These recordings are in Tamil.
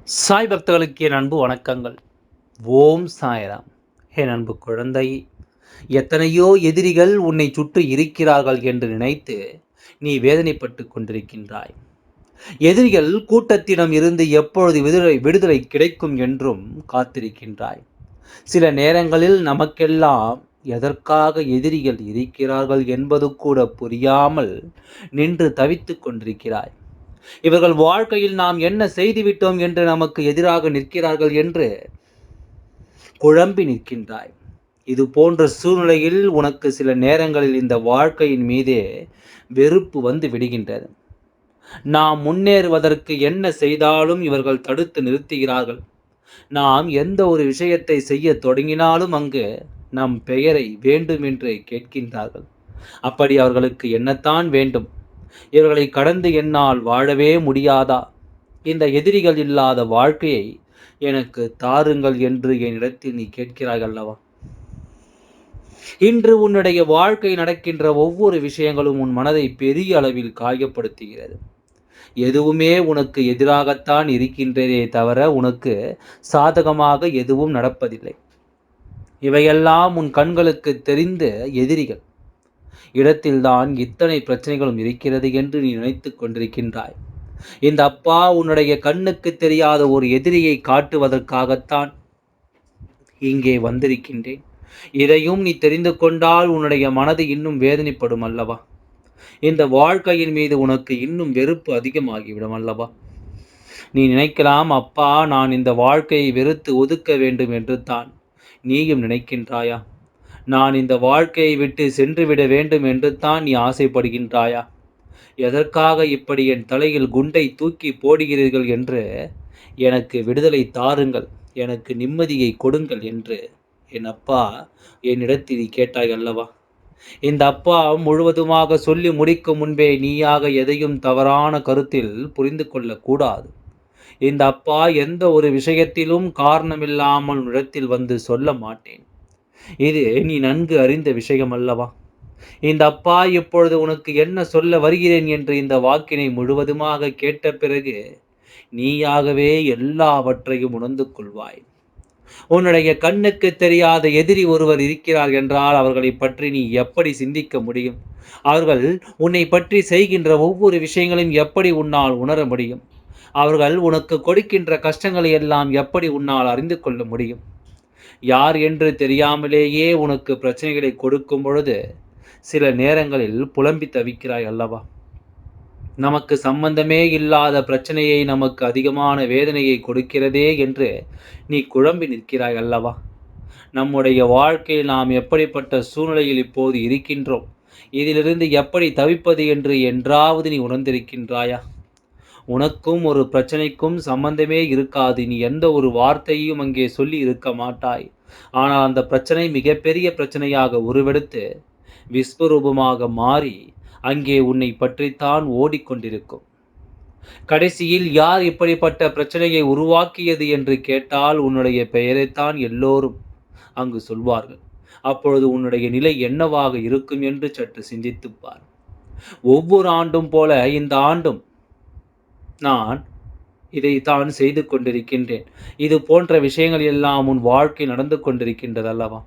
சாய் பக்தர்களுக்கு என் அன்பு வணக்கங்கள். ஓம் சாய்ராம். என் அன்பு குழந்தை, எத்தனையோ எதிரிகள் உன்னை சுற்றி இருக்கிறார்கள் என்று நினைத்து நீ வேதனைப்பட்டு கொண்டிருக்கின்றாய். எதிரிகள் கூட்டத்திடம் இருந்து எப்பொழுது விடுதலை கிடைக்கும் என்றும் காத்திருக்கின்றாய். சில நேரங்களில் நமக்கெல்லாம் எதற்காக எதிரிகள் இருக்கிறார்கள் என்பது கூட புரியாமல் நின்று தவித்துக் கொண்டிருக்கிறாய். இவர்கள் வாழ்க்கையில் நாம் என்ன செய்துவிட்டோம் என்று நமக்கு எதிராக நிற்கிறார்கள் என்று குழம்பி நிற்கின்றாய். இது போன்ற சூழ்நிலையில் உனக்கு சில நேரங்களில் இந்த வாழ்க்கையின் மீதே வெறுப்பு வந்து விடுகின்றது. நாம் முன்னேறுவதற்கு என்ன செய்தாலும் இவர்கள் தடுத்து நிறுத்துகிறார்கள். நாம் எந்த ஒரு விஷயத்தை செய்ய தொடங்கினாலும் அங்கு நம் பெயரை வேண்டுமென்று கேட்கின்றார்கள். அப்படி அவர்களுக்கு என்னத்தான் வேண்டும்? இவர்களை கடந்து என்னால் வாழவே முடியாதா? இந்த எதிரிகள் இல்லாத வாழ்க்கையை எனக்கு தாருங்கள் என்று என்னிடத்தில் நீ கேட்கிறாய் அல்லவா? இன்று உன்னுடைய வாழ்க்கை நடக்கின்ற ஒவ்வொரு விஷயங்களும் உன் மனதை பெரிய அளவில் காயப்படுத்துகிறது. எதுவுமே உனக்கு எதிராகத்தான் இருக்கின்றதே தவிர உனக்கு சாதகமாக எதுவும் நடப்பதில்லை. இவையெல்லாம் உன் கண்களுக்கு தெரிந்த எதிரிகள் இடத்தில்தான் இத்தனை பிரச்சனைகளும் இருக்கிறது என்று நீ நினைத்து கொண்டிருக்கின்றாய். இந்த அப்பா உன்னுடைய கண்ணுக்கு தெரியாத ஒரு எதிரியை காட்டுவதற்காகத்தான் இங்கே வந்திருக்கின்றேன். இதையும் நீ தெரிந்து கொண்டால் உன்னுடைய மனது இன்னும் வேதனைப்படும் அல்லவா? இந்த வாழ்க்கையின் மீது உனக்கு இன்னும் வெறுப்பு அதிகமாகிவிடும் அல்லவா? நீ நினைக்கலாம், அப்பா நான் இந்த வாழ்க்கையை வெறுத்து ஒதுக்க வேண்டும் என்று தான் நீயும் நினைக்கின்றாயா? நான் இந்த வாழ்க்கையை விட்டு சென்றுவிட வேண்டும் என்று தான் நீ ஆசைப்படுகின்றாயா? எதற்காக இப்படி என் தலையில் குண்டை தூக்கி போடுகிறீர்கள் என்று எனக்கு விடுதலை தாருங்கள், எனக்கு நிம்மதியை கொடுங்கள் என்று என் அப்பா என்னிடத்தில் கேட்டாய் அல்லவா? இந்த அப்பா முழுவதுமாக சொல்லி முடிக்கும் முன்பே நீயாக எதையும் தவறான கருத்தில் புரிந்து கொள்ளக்கூடாது. இந்த அப்பா எந்த ஒரு விஷயத்திலும் காரணமில்லாமல் இடத்தில் வந்து சொல்ல மாட்டேன். இது நீ நன்கு அறிந்த விஷயம் அல்லவா? இந்த அப்பா இப்பொழுது உனக்கு என்ன சொல்ல வருகிறேன் என்று இந்த வாக்கினை முழுவதுமாக கேட்ட பிறகு நீயாகவே எல்லாவற்றையும் உணர்ந்து கொள்வாய். உன்னுடைய கண்ணுக்கு தெரியாத எதிரி ஒருவர் இருக்கிறார் என்றால் அவர்களை பற்றி நீ எப்படி சிந்திக்க முடியும்? அவர்கள் உன்னை பற்றி செய்கின்ற ஒவ்வொரு விஷயங்களையும் எப்படி உன்னால் உணர முடியும்? அவர்கள் உனக்கு கொடுக்கின்ற கஷ்டங்களை எல்லாம் எப்படி உன்னால் அறிந்து கொள்ள முடியும்? யார் என்று தெரியாமலேயே உனக்கு பிரச்சனைகளை கொடுக்கும் பொழுது சில நேரங்களில் புலம்பி தவிக்கிறாய் அல்லவா? நமக்கு சம்பந்தமே இல்லாத பிரச்சனையை நமக்கு அதிகமான வேதனையை கொடுக்கிறதே என்று நீ குழம்பி நிற்கிறாய் அல்லவா? நம்முடைய வாழ்க்கையில் நாம் எப்படிப்பட்ட சூழ்நிலையில் இப்போது இருக்கின்றோம், இதிலிருந்து எப்படி தவிப்பது என்று என்றாவது நீ உணர்ந்திருக்கின்றாயா? உனக்கும் ஒரு பிரச்சனைக்கும் சம்பந்தமே இருக்காது. நீ எந்த ஒரு வார்த்தையும் அங்கே சொல்லி இருக்க மாட்டாய். ஆனால் அந்த பிரச்சனை மிகப்பெரிய பிரச்சனையாக உருவெடுத்து விஸ்வரூபமாக மாறி அங்கே உன்னை பற்றித்தான் ஓடிக்கொண்டிருக்கும். கடைசியில் யார் இப்படிப்பட்ட பிரச்சனையை உருவாக்கியது என்று கேட்டால் உன்னுடைய பெயரைத்தான் எல்லோரும் அங்கு சொல்வார்கள். அப்பொழுது உன்னுடைய நிலை என்னவாக இருக்கும் என்று சற்று சிந்தித்துப் பார். ஒவ்வொரு ஆண்டும் போல இந்த ஆண்டும் நான் இதைத்தான் செய்து கொண்டிருக்கின்றேன். இது போன்ற விஷயங்கள் எல்லாம் உன் வாழ்க்கை நடந்து கொண்டிருக்கின்றது அல்லவா?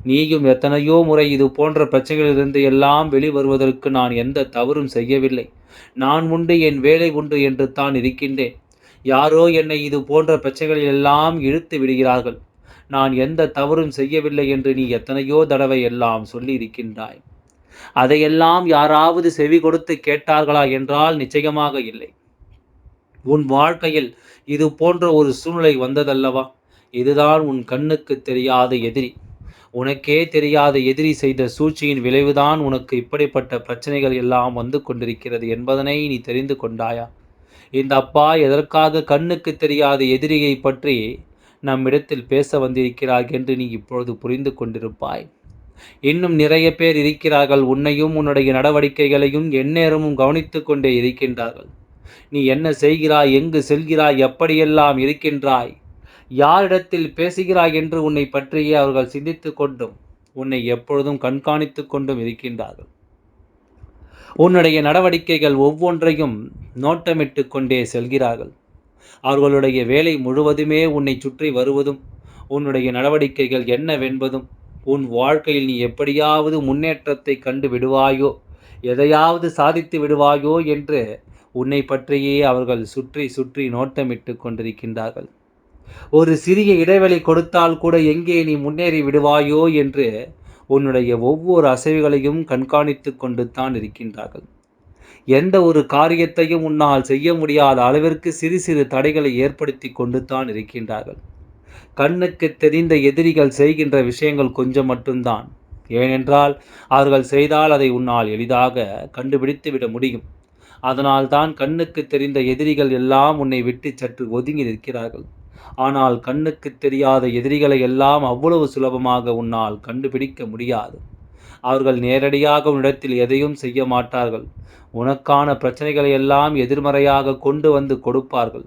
நீயும் எத்தனையோ முறை இது போன்ற பிரச்சனைகளிலிருந்து எல்லாம் வெளிவருவதற்கு நான் எந்த தவறும் செய்யவில்லை. நான் உண்டு, என் வேலை உண்டு என்று தான் இருக்கின்றேன். யாரோ என்னை இது போன்ற பிரச்சனைகளில் எல்லாம் இழுத்து விடுகிறார்கள். நான் எந்த தவறும் செய்யவில்லை என்று நீ எத்தனையோ தடவை எல்லாம் சொல்லி இருக்கின்றாய். அதையெல்லாம் யாராவது செவி கொடுத்து கேட்டார்களா என்றால் நிச்சயமாக இல்லை. உன் வாழ்க்கையில் இது போன்ற ஒரு சூழ்நிலை வந்ததல்லவா? இதுதான் உன் கண்ணுக்கு தெரியாத எதிரி. உனக்கே தெரியாத எதிரி செய்த சூழ்ச்சியின் விளைவுதான் உனக்கு இப்படிப்பட்ட பிரச்சனைகள் எல்லாம் வந்து கொண்டிருக்கிறது என்பதனை நீ தெரிந்து கொண்டாயா? இந்த அப்பா எதற்காக கண்ணுக்கு தெரியாத எதிரியை பற்றி நம்மிடத்தில் பேச வந்திருக்கிறார் என்று நீ இப்பொழுது புரிந்து கொண்டிருப்பாய். இன்னும் நிறைய பேர் இருக்கிறார்கள், உன்னையும் உன்னுடைய நடவடிக்கைகளையும் எந்நேரமும் கவனித்து கொண்டே இருக்கின்றார்கள். நீ என்ன செய்கிறாய், எங்கு செல்கிறாய், எப்படியெல்லாம் இருக்கின்றாய், யாரிடத்தில் பேசுகிறாய் என்று உன்னை பற்றியே அவர்கள் சிந்தித்து கொண்டும் உன்னை எப்பொழுதும் கண்காணித்து கொண்டும் இருக்கின்றார்கள். உன்னுடைய நடவடிக்கைகள் ஒவ்வொன்றையும் நோட்டமிட்டு கொண்டே செல்கிறார்கள். அவர்களுடைய வேலை முழுவதுமே உன்னை சுற்றி வருவதும், உன்னுடைய நடவடிக்கைகள் என்னவென்பதும், உன் வாழ்க்கையில் நீ எப்படியாவது முன்னேற்றத்தை கண்டு விடுவாயோ, எதையாவது சாதித்து விடுவாயோ என்று உன்னை பற்றியே அவர்கள் சுற்றி சுற்றி நோட்டமிட்டு கொண்டிருக்கின்றார்கள். ஒரு சிறிய இடைவெளி கொடுத்தால் கூட எங்கே நீ முன்னேறி விடுவாயோ என்று உன்னுடைய ஒவ்வொரு அசைவுகளையும் கண்காணித்து கொண்டு தான் இருக்கின்றார்கள். எந்த ஒரு காரியத்தையும் உன்னால் செய்ய முடியாத அளவிற்கு சிறு சிறு தடைகளை ஏற்படுத்தி கொண்டு தான் இருக்கின்றார்கள். கண்ணுக்கு தெரிந்த எதிரிகள் செய்கின்ற விஷயங்கள் கொஞ்சம் மட்டும்தான். ஏனென்றால் அவர்கள் செய்தால் அதை உன்னால் எளிதாக கண்டுபிடித்து விட முடியும். அதனால்தான் கண்ணுக்கு தெரிந்த எதிரிகள் எல்லாம் உன்னை விட்டு சற்று ஒதுங்கி நிற்கிறார்கள். ஆனால் கண்ணுக்கு தெரியாத எதிரிகளை எல்லாம் அவ்வளவு சுலபமாக உன்னால் கண்டுபிடிக்க முடியாது. அவர்கள் நேரடியாக உன்னிடத்தில் எதையும் செய்ய மாட்டார்கள். உனக்கான பிரச்சனைகளை எல்லாம் எதிர்மறையாக கொண்டு வந்து கொடுப்பார்கள்.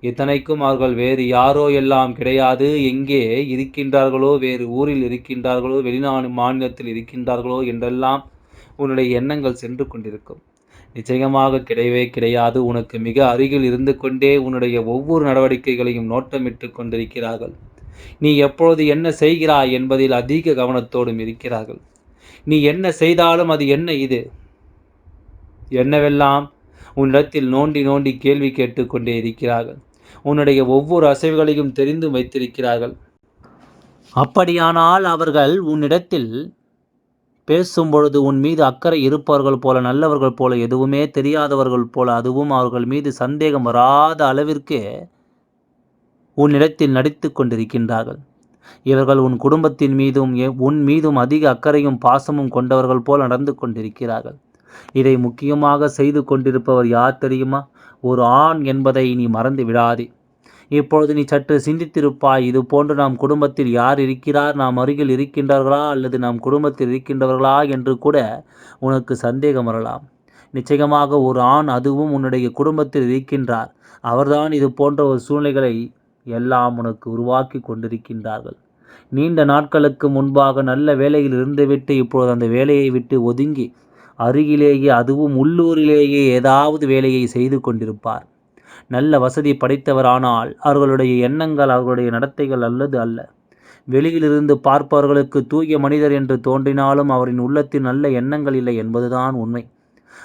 இத்தனைக்கும் அவர்கள் வேறு யாரோ எல்லாம் கிடையாது. எங்கே இருக்கின்றார்களோ, வேறு ஊரில் இருக்கின்றார்களோ, வெளிநாடு மாநிலத்தில் இருக்கின்றார்களோ என்றெல்லாம் உன்னுடைய எண்ணங்கள் சென்று கொண்டிருக்கும். நிச்சயமாக கிடையவே கிடையாது. உனக்கு மிக அருகில் இருந்து கொண்டே உன்னுடைய ஒவ்வொரு நடவடிக்கைகளையும் நோட்டமிட்டு கொண்டிருக்கிறார்கள். நீ எப்பொழுது என்ன செய்கிறாய் என்பதில் அதிக கவனத்தோடும் இருக்கிறார்கள். நீ என்ன செய்தாலும் அது என்ன இது என்னவெல்லாம் உன்னிடத்தில் நோண்டி நோண்டி கேள்வி கேட்டுக்கொண்டே இருக்கிறார்கள். உன்னுடைய ஒவ்வொரு அசைவுகளையும் தெரிந்து வைத்திருக்கிறார்கள். அப்படியானால் அவர்கள் உன்னிடத்தில் பேசும்பொழுது உன் மீது அக்கறை இருப்பவர்கள் போல, நல்லவர்கள் போல, எதுவுமே தெரியாதவர்கள் போல, அதுவும் அவர்கள் மீது சந்தேகம் வராத அளவிற்கு உன்னிடத்தில் நடித்து கொண்டிருக்கின்றார்கள். இவர்கள் உன் குடும்பத்தின் மீதும் உன் மீதும் அதிக அக்கறையும் பாசமும் கொண்டவர்கள் போல் நடந்து கொண்டிருக்கிறார்கள். இதை முக்கியமாக செய்து கொண்டிருப்பவர் யார் தெரியுமா? ஒரு ஆண் என்பதை நீ மறந்து விடாதே. இப்பொழுது நீ சற்று சிந்தித்திருப்பாய். இது போன்று நம் குடும்பத்தில் யார் இருக்கிறார், நாம் அருகில் இருக்கின்றார்களா அல்லது நம் குடும்பத்தில் இருக்கின்றவர்களா என்று கூட உனக்கு சந்தேகம் வரலாம். நிச்சயமாக ஒரு ஆண், அதுவும் உன்னுடைய குடும்பத்தில் இருக்கின்றார். அவர்தான் இது போன்ற ஒரு சூழ்நிலைகளை எல்லாம் உனக்கு உருவாக்கி கொண்டிருக்கின்றார்கள். நீண்ட நாட்களுக்கு முன்பாக நல்ல வேலையில் இருந்துவிட்டு இப்பொழுது அந்த வேலையை விட்டு ஒதுங்கி அருகிலேயே, அதுவும் உள்ளூரிலேயே ஏதாவது வேலையை செய்து கொண்டிருப்பார். நல்ல வசதி படைத்தவரானால் அவர்களுடைய எண்ணங்கள், அவர்களுடைய நடத்தைகள் அல்ல. வெளியிலிருந்து பார்ப்பவர்களுக்கு தூய மனிதர் என்று தோன்றினாலும் அவரின் உள்ளத்தில் நல்ல எண்ணங்கள் இல்லை என்பதுதான் உண்மை.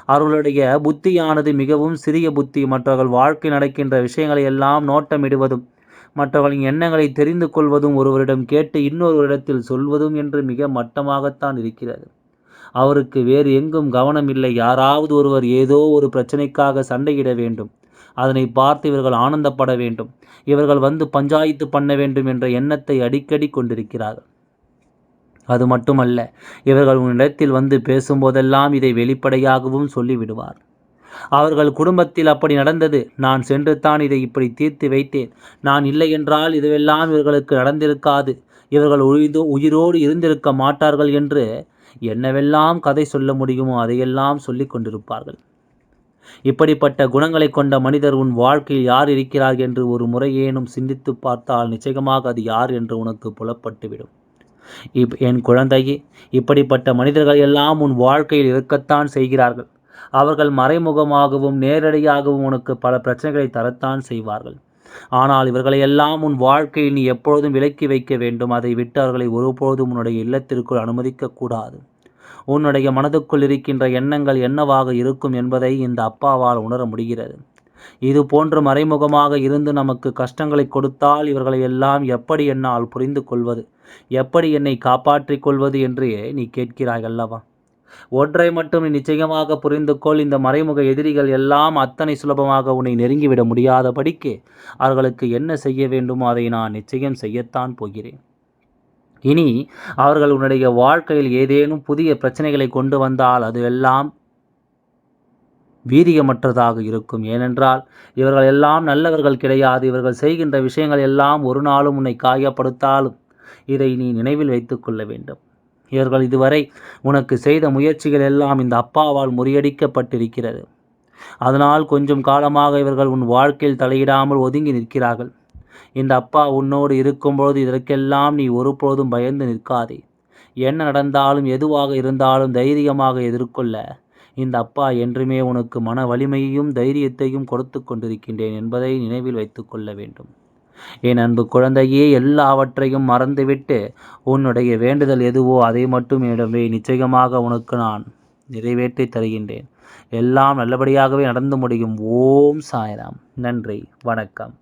அவர்களுடைய புத்தியானது மிகவும் சிறிய புத்தி. மற்றவர்கள் வாழ்க்கை நடக்கின்ற விஷயங்களை எல்லாம் நோட்டமிடுவதும், மற்றவர்களின் எண்ணங்களை தெரிந்து கொள்வதும், ஒருவரிடம் கேட்டு இன்னொருவரிடத்தில் சொல்வதும் என்று மிக மட்டமாகத்தான் இருக்கிறது. அவருக்கு வேறு எங்கும் கவனம் இல்லை. யாராவது ஒருவர் ஏதோ ஒரு பிரச்சனைக்காக சண்டையிட வேண்டும், அதனை பார்த்து இவர்கள் ஆனந்தப்பட வேண்டும், இவர்கள் வந்து பஞ்சாயத்து பண்ண வேண்டும் என்ற எண்ணத்தை அடிக்கடி கொண்டிருக்கிறார்கள். அது மட்டுமல்ல, இவர்கள் உன்னிடத்தில் வந்து பேசும்போதெல்லாம் இதை வெளிப்படையாகவும் சொல்லிவிடுவார். அவர்கள் குடும்பத்தில் அப்படி நடந்தது, நான் சென்று தான் இதை இப்படி தீர்த்து வைத்தேன், நான் இல்லை என்றால் இதுவெல்லாம் இவர்களுக்கு நடந்திருக்காது, இவர்கள் உயிரோடு இருந்திருக்க மாட்டார்கள் என்று என்னவெல்லாம் கதை சொல்ல முடியுமோ அதையெல்லாம் சொல்லி கொண்டிருப்பார்கள். இப்படிப்பட்ட குணங்களை கொண்ட மனிதர் உன் வாழ்க்கையில் யார் இருக்கிறார் என்று ஒரு முறையேனும் சிந்தித்து பார்த்தால் நிச்சயமாக அது யார் என்று உனக்கு புலப்பட்டுவிடும். என் குழந்தையே, இப்படிப்பட்ட மனிதர்கள் எல்லாம் உன் வாழ்க்கையில் இருக்கத்தான் செய்கிறார்கள். அவர்கள் மறைமுகமாகவும் நேரடியாகவும் உனக்கு பல பிரச்சனைகளை தரத்தான் செய்வார்கள். ஆனால் இவர்களையெல்லாம் உன் வாழ்க்கையில் நீ எப்பொழுதும் விலக்கி வைக்க வேண்டும். அதை விட்டு அவர்களை ஒருபொழுதும் உன்னுடைய இல்லத்திற்குள் அனுமதிக்க கூடாது. உன்னுடைய மனதுக்குள் இருக்கின்ற எண்ணங்கள் என்னவாக இருக்கும் என்பதை இந்த அப்பாவால் உணர முடிகிறது. இது போன்று மறைமுகமாக இருந்து நமக்கு கஷ்டங்களை கொடுத்தால் இவர்களை எல்லாம் எப்படி என்னால் புரிந்து கொள்வது, எப்படி என்னை காப்பாற்றிக் கொள்வது என்று நீ கேட்கிறாய் அல்லவா? ஒன்றை மட்டும் நீ நிச்சயமாக புரிந்து கொள். இந்த மறைமுக எதிரிகள் எல்லாம் அத்தனை சுலபமாக உன்னை நெருங்கிவிட முடியாதபடிக்கு அவர்களுக்கு என்ன செய்ய வேண்டுமோ அதை நான் நிச்சயம் செய்யத்தான் போகிறேன். இனி அவர்கள் உன்னுடைய வாழ்க்கையில் ஏதேனும் புதிய பிரச்சனைகளை கொண்டு வந்தால் அதுவெல்லாம் வீரியமற்றதாக இருக்கும். ஏனென்றால் இவர்கள் எல்லாம் நல்லவர்கள் கிடையாது. இவர்கள் செய்கின்ற விஷயங்கள் எல்லாம் ஒரு நாளும் உன்னை காயப்படுத்தாலும் இதை நீ நினைவில் வைத்து கொள்ள வேண்டும். இவர்கள் இதுவரை உனக்கு செய்த முயற்சிகள் எல்லாம் இந்த அப்பாவால் முறியடிக்கப்பட்டிருக்கிறது. அதனால் கொஞ்சம் காலமாக இவர்கள் உன் வாழ்க்கையில் தலையிடாமல் ஒதுங்கி நிற்கிறார்கள். இந்த அப்பா உன்னோடு இருக்கும்பொழுது இதற்கெல்லாம் நீ ஒருபொழுதும் பயந்து நிற்காதே. என்ன நடந்தாலும் எதுவாக இருந்தாலும் தைரியமாக எதிர்கொள்ள இந்த அப்பா என்றுமே உனக்கு மன வலிமையையும் தைரியத்தையும் கொடுத்து கொண்டிருக்கின்றேன் என்பதை நினைவில் வைத்து கொள்ள வேண்டும். என் அன்பு குழந்தையே, எல்லாவற்றையும் மறந்துவிட்டு உன்னுடைய வேண்டுதல் எதுவோ அதை மட்டும் என்னிடமே நிச்சயமாக உனக்கு நான் நிறைவேற்றி தருகின்றேன். எல்லாம் நல்லபடியாகவே நடந்து முடியும். ஓம் சாய்ராம். நன்றி. வணக்கம்.